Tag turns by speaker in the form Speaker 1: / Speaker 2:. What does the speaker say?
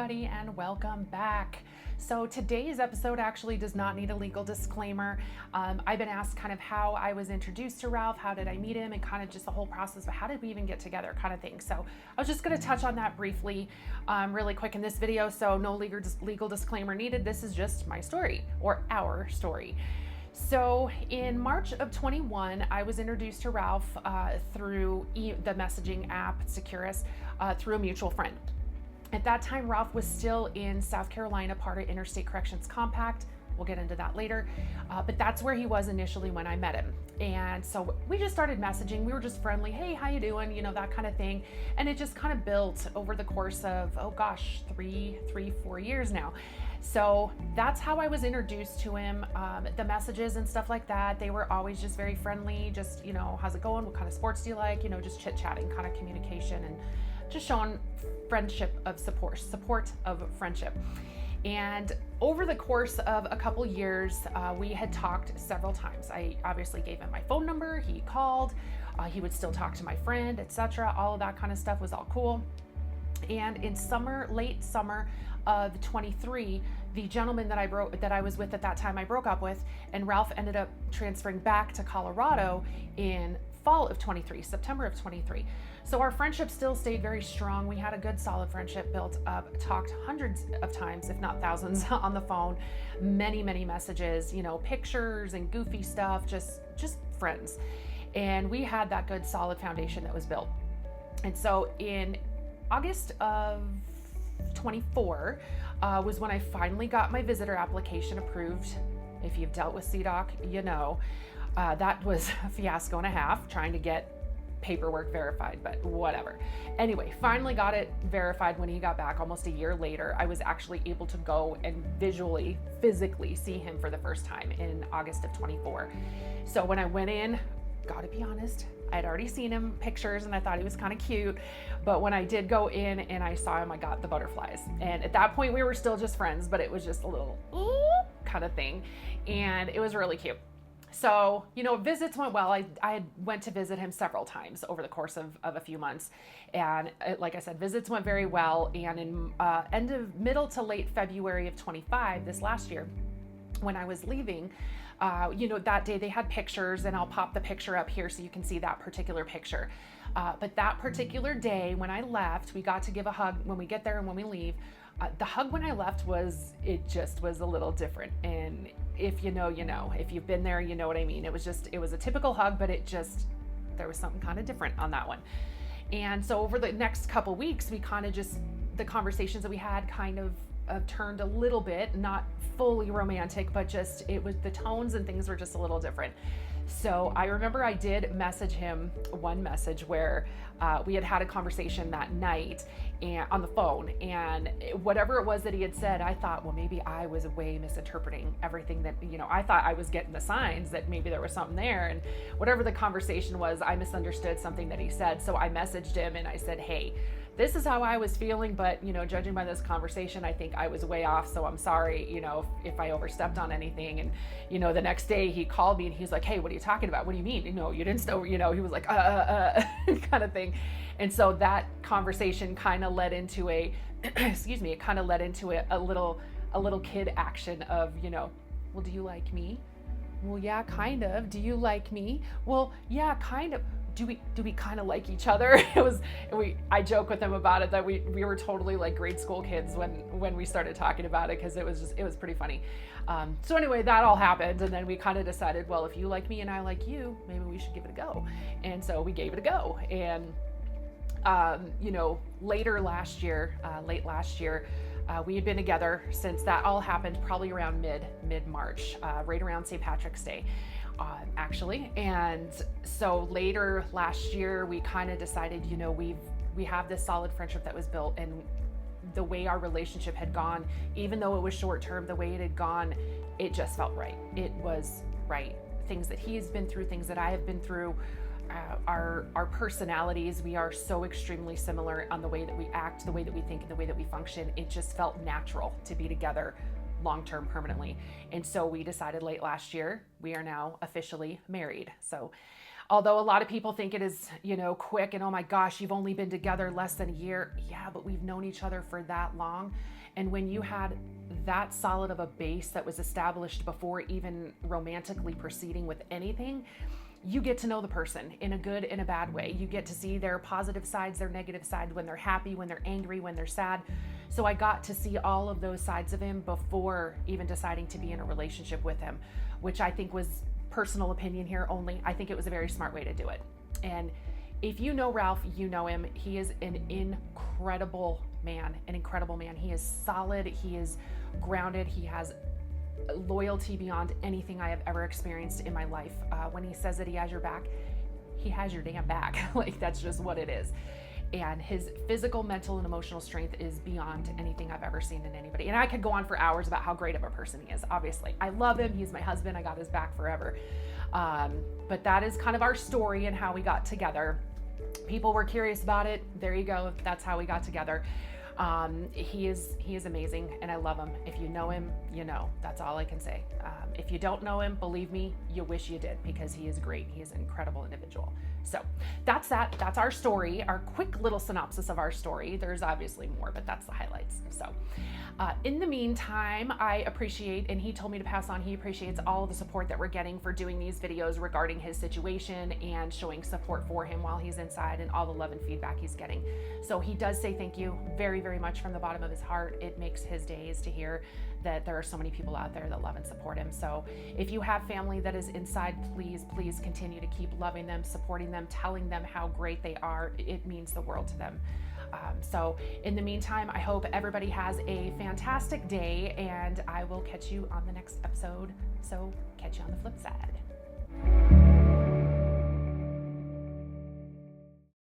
Speaker 1: everybody, and welcome back. So today's episode actually does not need a legal disclaimer. I've been asked kind of how I was introduced to Ralph, how did I meet him, and kind of just the whole process of how did we even get together kind of thing. So I was just going to touch on that briefly, really quick in this video. So no legal disclaimer needed. This is just my story, or our story. So in March of 21, I was introduced to Ralph through the messaging app Securus through a mutual friend. At that time, Ralph was still in South Carolina, part of Interstate Corrections Compact. We'll get into that later. But that's where he was initially when I met him. And so we just started messaging. We were just friendly. Hey, how you doing? You know, that kind of thing. And it just kind of built over the course of, oh gosh, 4 years now. So that's how I was introduced to him. The messages and stuff like that, they were always just very friendly. Just, you know, how's it going? What kind of sports do you like? You know, just chit-chatting, kind of communication, and just showing friendship of support of friendship. And over the course of a couple years, we had talked several times. I obviously gave him my phone number. He called. He would still talk to my friend, etc. All of that kind of stuff was all cool. And in late summer of 23, the gentleman that I was with at that time, I broke up with, and Ralph ended up transferring back to Colorado in fall of 23, September of 23. So our friendship still stayed very strong. We had a good solid friendship built up, talked hundreds of times, if not thousands, on the phone, many messages, you know, pictures and goofy stuff, just friends. And we had that good solid foundation that was built. And so in August of 24 was when I finally got my visitor application approved. If you've dealt with CDOC, you know, that was a fiasco and a half trying to get paperwork verified, but whatever. Anyway, finally got it verified when he got back almost a year later. I was actually able to go and physically see him for the first time in August of 24. So when I went in, gotta be honest, I had already seen him pictures and I thought he was kind of cute. But when I did go in and I saw him, I got the butterflies. And at that point we were still just friends, but it was just a little kind of thing. And it was really cute. So, you know, visits went well. I went to visit him several times over the course of a few months. And like I said, visits went very well. And in middle to late February of 25, this last year, when I was leaving, you know, that day they had pictures, and I'll pop the picture up here so you can see that particular picture. But that particular day when I left, we got to give a hug when we get there and when we leave. The hug when I left it just was a little different. And if you know, you know, if you've been there, you know what I mean. It was a typical hug, but there was something kind of different on that one. And so over the next couple weeks, we kind of the conversations that we had kind of turned a little bit, not fully romantic, but the tones and things were just a little different. So I remember I did message him one message where we had a conversation that night and on the phone, and whatever it was that he had said, I thought, well, maybe I was way misinterpreting everything that, you know, I thought I was getting the signs that maybe there was something there, and whatever the conversation was, I misunderstood something that he said. So I messaged him and I said, hey, this is how I was feeling, but, you know, judging by this conversation, I think I was way off. So I'm sorry, you know, if I overstepped on anything. And, you know, the next day he called me and he's like, hey, what are you talking about? What do you mean? You know, you didn't still, you know, he was like, kind of thing. And so that conversation kind of led into a little kid action of, you know, well, do you like me? Well, yeah, kind of. Do you like me? Well, yeah, kind of. Do we kind of like each other? I joke with him about it that we were totally like grade school kids when we started talking about it, because it was pretty funny. So anyway, that all happened, and then we kind of decided, well, if you like me and I like you, maybe we should give it a go. And so we gave it a go. And you know, late last year, we had been together since that all happened, probably around mid-March, right around St. Patrick's Day. Actually. And so later last year, we kind of decided, you know, we have this solid friendship that was built, and the way our relationship had gone, even though it was short term, the way it had gone, it just felt right. It was right. Things that he has been through, things that I have been through, our personalities, we are so extremely similar on the way that we act, the way that we think, and the way that we function. It just felt natural to be together long-term permanently. And so we decided late last year, we are now officially married. So Although a lot of people think it is, quick and oh my gosh, you've only been together less than a year. Yeah, but we've known each other for that long. And when you had that solid of a base that was established before even romantically proceeding with anything, you get to know the person in a good and a bad way. You get to see their positive sides, their negative sides, when they're happy, when they're angry, when they're sad. So I got to see all of those sides of him before even deciding to be in a relationship with him, which I think was personal opinion here only. I think it was a very smart way to do it. And if you know Ralph, you know him. He is an incredible man, He is solid. He is grounded. He has loyalty beyond anything I have ever experienced in my life. When he says that he has your back, he has your damn back. Like, that's just what it is. And his physical, mental, and emotional strength is beyond anything I've ever seen in anybody. And I could go on for hours about how great of a person he is. Obviously, I love him. He's my husband. I got his back forever. But that is kind of our story and how we got together. People were curious about it. There you go. That's how we got together. He is amazing, and I love him. If you know him, you know. That's all I can say. If you don't know him, believe me, you wish you did, because he is great. He is an incredible individual. So that's that. That's our story, our quick little synopsis of our story. There's obviously more, but that's the highlights. So in the meantime, I appreciate, and he told me to pass on, he appreciates all of the support that we're getting for doing these videos regarding his situation and showing support for him while he's inside, and all the love and feedback he's getting. So he does say thank you very, very much from the bottom of his heart. It makes his days to hear that there are so many people out there that love and support him. So if you have family that is inside, please continue to keep loving them, supporting them, telling them how great they are. It means the world to them. So in the meantime, I hope everybody has a fantastic day, and I will catch you on the next episode. So catch you on the flip side.